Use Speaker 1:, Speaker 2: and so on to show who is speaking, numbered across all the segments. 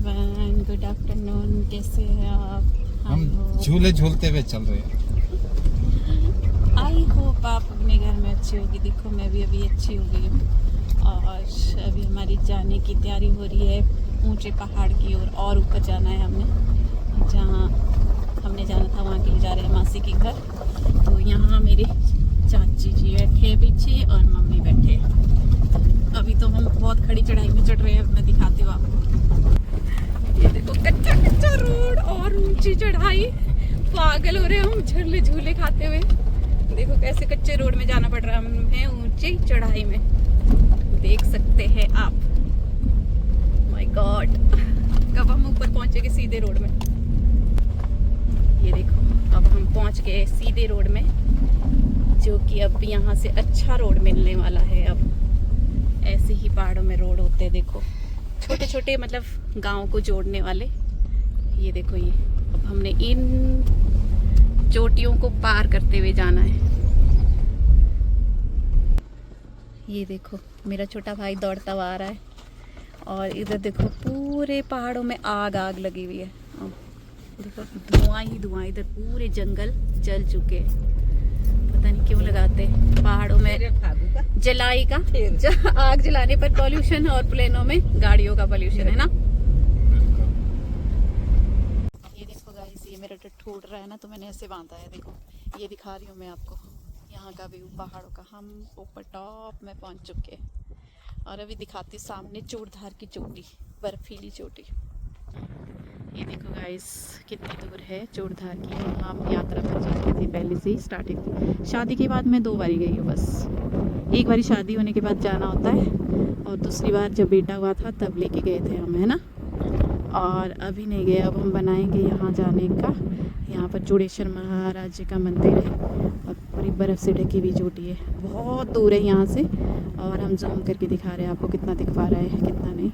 Speaker 1: Everyone, good afternoon. कैसे हैं आप?
Speaker 2: हम झूले झूलते हुए चल रहे हैं।
Speaker 1: आई होप आप अपने घर में अच्छी होगी। देखो मैं भी अभी अच्छी हो गई हूँ और अभी हमारी जाने की तैयारी हो रही है ऊंचे पहाड़ की ओर। और ऊपर जाना है हमें, जहाँ हमने जाना था वहाँ के लिए जा रहे हैं मासी के घर। तो यहाँ मेरे चाची जी बैठे हैं पीछे और मम्मी बैठे हैं। अभी तो हम बहुत खड़ी चढ़ाई में चढ़ रहे हैं, मैं दिखाती हूँ आपको। ये देखो कच्चा कच्चा रोड और ऊंची चढ़ाई, पागल हो रहे हैं हम झूले झूले खाते हुए। देखो कैसे कच्चे रोड में जाना पड़ रहा है हमें ऊंची चढ़ाई में, देख सकते हैं आप। माय गॉड, कब हम ऊपर पहुंचेंगे सीधे रोड में। ये देखो अब हम पहुंच गए सीधे रोड में, जो कि अब यहाँ से अच्छा रोड मिलने वाला है। अब ऐसे ही पहाड़ों में रोड होते हैं, देखो छोटे छोटे मतलब गांव को जोड़ने वाले। ये देखो, ये अब हमने इन चोटियों को पार करते हुए जाना है। ये देखो मेरा छोटा भाई दौड़ता हुआ आ रहा है और इधर देखो पूरे पहाड़ों में आग आग लगी हुई है। देखो धुआं ही धुआं, इधर पूरे जंगल जल चुके हैं। पता नहीं क्यों लगाते पहाड़ों में जलाई का आग जलाने पर पॉल्यूशन, और प्लेनों में गाड़ियों का पॉल्यूशन है ना। ये देखो गाइस, ये मेरा टट्टू उड़ रहा है ना, तो मैंने ऐसे बांधा है। देखो ये दिखा रही हूँ मैं आपको यहाँ का व्यू पहाड़ों का। हम ऊपर टॉप में पहुँच चुके हैं और अभी दिखाती हूँ सामने चूड़धार की चोटी, बर्फीली चोटी। ये देखो गाइस कितनी दूर है चूड़धार की। हम यात्रा पर जा रही थी पहले से ही, स्टार्टिंग शादी के बाद मैं 2 बारी गई हूँ बस। एक बारी शादी होने के बाद जाना होता है और दूसरी बार जब बेटा हुआ था तब लेके गए थे हम, है ना। और अभी नहीं गए, अब हम बनाएंगे यहाँ जाने का। यहाँ पर चूड़ेश्वर महाराज जी का मंदिर है और पूरी बर्फ़ से ढकी हुई चोटी है, बहुत दूर है यहाँ से। और हम जूम करके दिखा रहे हैं आपको कितना दिख पा रहा है कितना नहीं।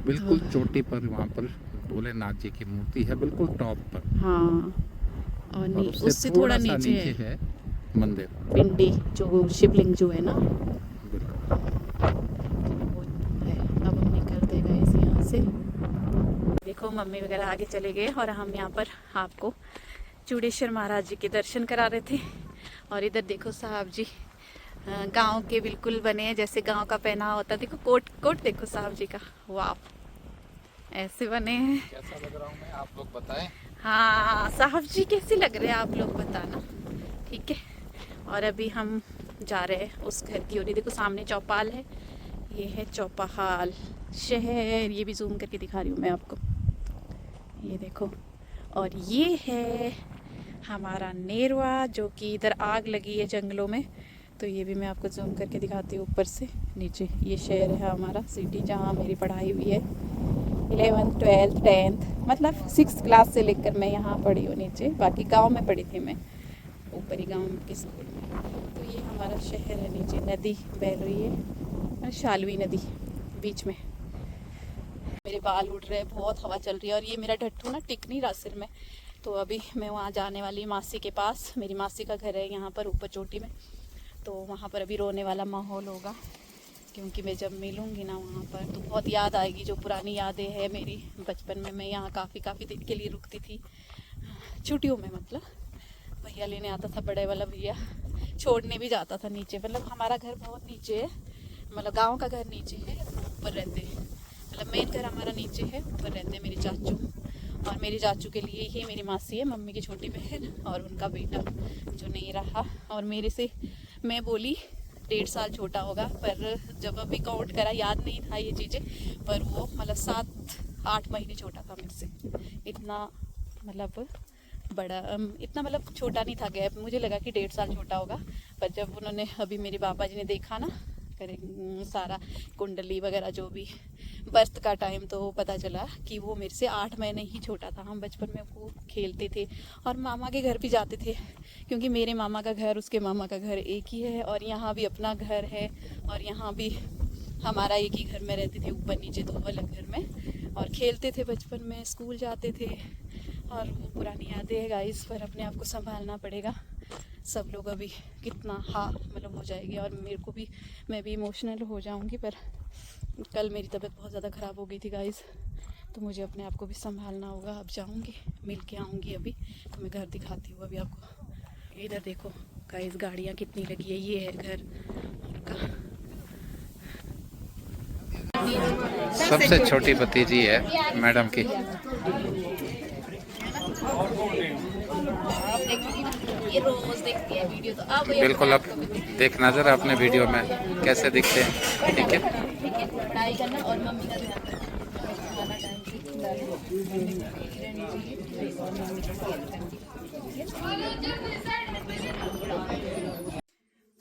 Speaker 2: बिल्कुल चोटी पर वहाँ पर भोलेनाथ जी की मूर्ति है, बिल्कुल टॉप पर।
Speaker 1: हाँ, और उससे थोड़ा नीचे
Speaker 2: है मंदिर,
Speaker 1: पिंडी जो शिवलिंग जो है ना,
Speaker 2: बिल्कुल
Speaker 1: वो है। अब हम निकलते गए इस यहाँ से। देखो मम्मी वगैरह आगे चले गए और हम यहाँ पर आपको चूड़ेश्वर महाराज जी के दर्शन करा रहे थे। और इधर देखो साहब जी गांव के बिल्कुल बने हैं जैसे गांव का पहना होता है। देखो कोट कोट देखो साहब जी का, वाह ऐसे बने हैं।
Speaker 2: कैसा लग रहा हूँ मैं, आप लोग बताएं।
Speaker 1: हाँ साहब जी कैसे लग रहे हैं आप लोग बताना, ठीक है। और अभी हम जा रहे हैं उस घर की ओर। देखो सामने चौपाल है, ये है चौपाल शहर। ये भी जूम करके दिखा रही हूँ मैं आपको, ये देखो। और ये है हमारा नेरवा, जो कि इधर आग लगी है जंगलों में, तो ये भी मैं आपको जूम करके दिखाती हूँ ऊपर से नीचे। ये शहर है हमारा, सिटी जहाँ मेरी पढ़ाई हुई है 11th 12th 10th, मतलब 6th क्लास से लेकर मैं यहाँ पढ़ी हूँ नीचे। बाकी गांव में पढ़ी थी मैं, ऊपरी गांव के स्कूल में। तो ये हमारा शहर है, नीचे नदी बह रही है, शालवी नदी बीच में। मेरे बाल उड़ रहे हैं, बहुत हवा चल रही है और ये मेरा टट्टू ना टिक नहीं रहा सिर में। तो अभी मैं वहाँ जाने वाली मासी के पास, मेरी मासी का घर है यहाँ पर ऊपर चोटी में। तो वहाँ पर अभी रोने वाला माहौल होगा, क्योंकि मैं जब मिलूँगी ना वहाँ पर तो बहुत याद आएगी, जो पुरानी यादें हैं मेरी बचपन में। मैं यहाँ काफ़ी दिन के लिए रुकती थी छुट्टियों में, मतलब भैया लेने आता था, बड़े वाला भैया छोड़ने भी जाता था नीचे। मतलब हमारा घर बहुत नीचे है, मतलब गांव का घर नीचे है, ऊपर रहते हैं। मतलब मेन घर हमारा नीचे है, ऊपर रहते हैं मेरे चाचू। और मेरे चाचू के लिए ही मेरी मासी है, मम्मी की छोटी बहन और उनका बेटा जो नहीं रहा। और मेरे से मैं बोली 1.5 साल छोटा होगा, पर जब अभी काउंट करा याद नहीं था ये चीज़ें, पर वो मतलब 7-8 महीने छोटा था मेरे से। इतना मतलब बड़ा, इतना मतलब छोटा नहीं था गैप। मुझे लगा कि 1.5 साल छोटा होगा, पर जब उन्होंने अभी मेरे पापा जी ने देखा ना सारा कुंडली वगैरह जो भी बर्थ का टाइम, तो पता चला कि वो मेरे से 8 महीने ही छोटा था। हम बचपन में खूब खेलते थे और मामा के घर भी जाते थे, क्योंकि मेरे मामा का घर उसके मामा का घर एक ही है और यहाँ भी अपना घर है। और यहाँ भी हमारा एक ही घर में रहते थे, ऊपर नीचे 2 अलग घर में, और खेलते थे बचपन में, स्कूल जाते थे। और वो पुरानी यादें हैं गाइस, पर अपने आप को संभालना पड़ेगा। सब लोग अभी कितना मतलब हो जाएगी, और मेरे को भी, मैं भी इमोशनल हो जाऊंगी। पर कल मेरी तबीयत बहुत ज़्यादा ख़राब हो गई थी गाइस, तो मुझे अपने आप को भी संभालना होगा। अब जाऊंगी, मिल के आऊंगी। अभी तो मैं घर दिखाती हूँ अभी आपको। इधर देखो गाइस, गाड़ियाँ कितनी लगी है। ये है घर उनका।
Speaker 2: सबसे छोटी भतीजी है मैडम की।
Speaker 1: ये रोज देखती है वीडियो, तो अब
Speaker 2: बिल्कुल, अब देखना जरा अपने वीडियो में कैसे दिखते हैं। ठीक है,
Speaker 1: ठीक है, पढ़ाई करना और मम्मी का ध्यान रखना। खाना टाइम से खिलाना और मम्मी का ध्यान रखना।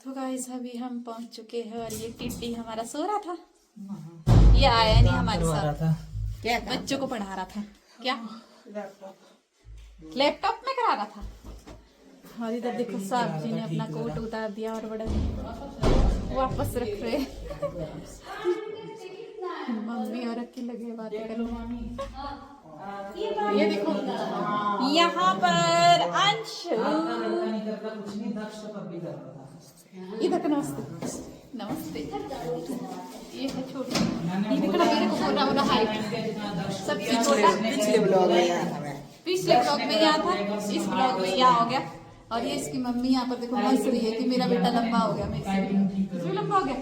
Speaker 1: तो गाइस अभी हम पहुंच चुके हैं और ये टिड्डी हमारा सो रहा था। ये आया नहीं हमारे साथ, क्या बच्चों को पढ़ा रहा था। क्या लैपटॉप में करा रहा था। और इधर देखो साहब जी ने अपना कोट उतार दिया और बड़ा वापस रख रहे। मम्मी और अक्की लगे बातें करने। ये देखो यहाँ पर अंशु, इधर का नमस्ते नमस्ते। ये है छोटी, ये देखो ना मेरे को बोल रहा हाइट सबसे छोटा। पिछले ब्लॉग में यहाँ था, इस ब्लॉग में यहाँ हो गया। और ये इसकी मम्मी यहाँ पर देखो हंस रही है कि मेरा बेटा लंबा हो गया, मेरे से लंबा हो गया।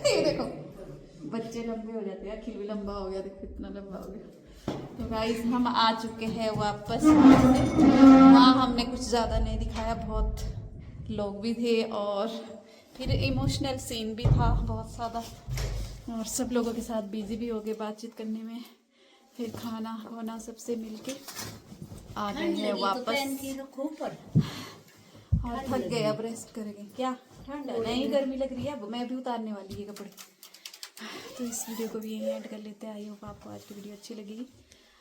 Speaker 1: ये देखो बच्चे लंबे हो जाते हैं, अखिल भी लंबा हो गया, देखो कितना लंबा हो गया। तो गाइस हम आ चुके हैं वापस। वहाँ हमने कुछ ज़्यादा नहीं दिखाया, बहुत लोग भी थे और फिर इमोशनल सीन भी था बहुत ज़्यादा, और सब लोगों के साथ बिजी भी हो गए बातचीत करने में। फिर खाना खाना सबसे मिलके आ गए हैं वापस और थक गए, अब रेस्ट करेंगे। क्या ठंडा नहीं, गर्मी लग रही है। अब मैं भी उतारने वाली है कपड़े। तो इस वीडियो को भी यहीं एंड कर लेते हैं। आई होप आपको आज की वीडियो अच्छी लगेगी।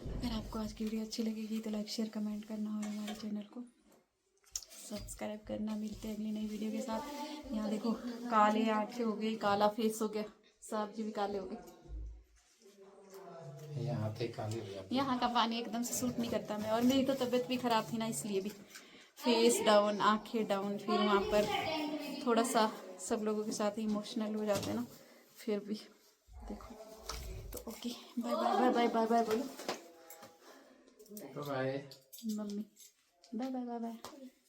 Speaker 1: अगर आपको आज की वीडियो अच्छी लगेगी तो लाइक शेयर कमेंट करना और हमारे चैनल को सब्सक्राइब करना। मिलते हैं अगली नई वीडियो के साथ। यहाँ देखो काले आंखें हो गई, काला फेस हो गया, साहब जी भी काले हो गए। यहाँ का पानी एकदम से सूट नहीं करता मैं, और मेरी तो तबीयत भी खराब थी ना, इसलिए भी फेस डाउन, आंखें डाउन। फिर वहाँ पर थोड़ा सा सब लोगों के साथ इमोशनल हो जाते हैं ना, फिर भी देखो। तो okay, bye bye bye bye bye bye बोलो
Speaker 2: bye
Speaker 1: mummy, bye bye bye bye.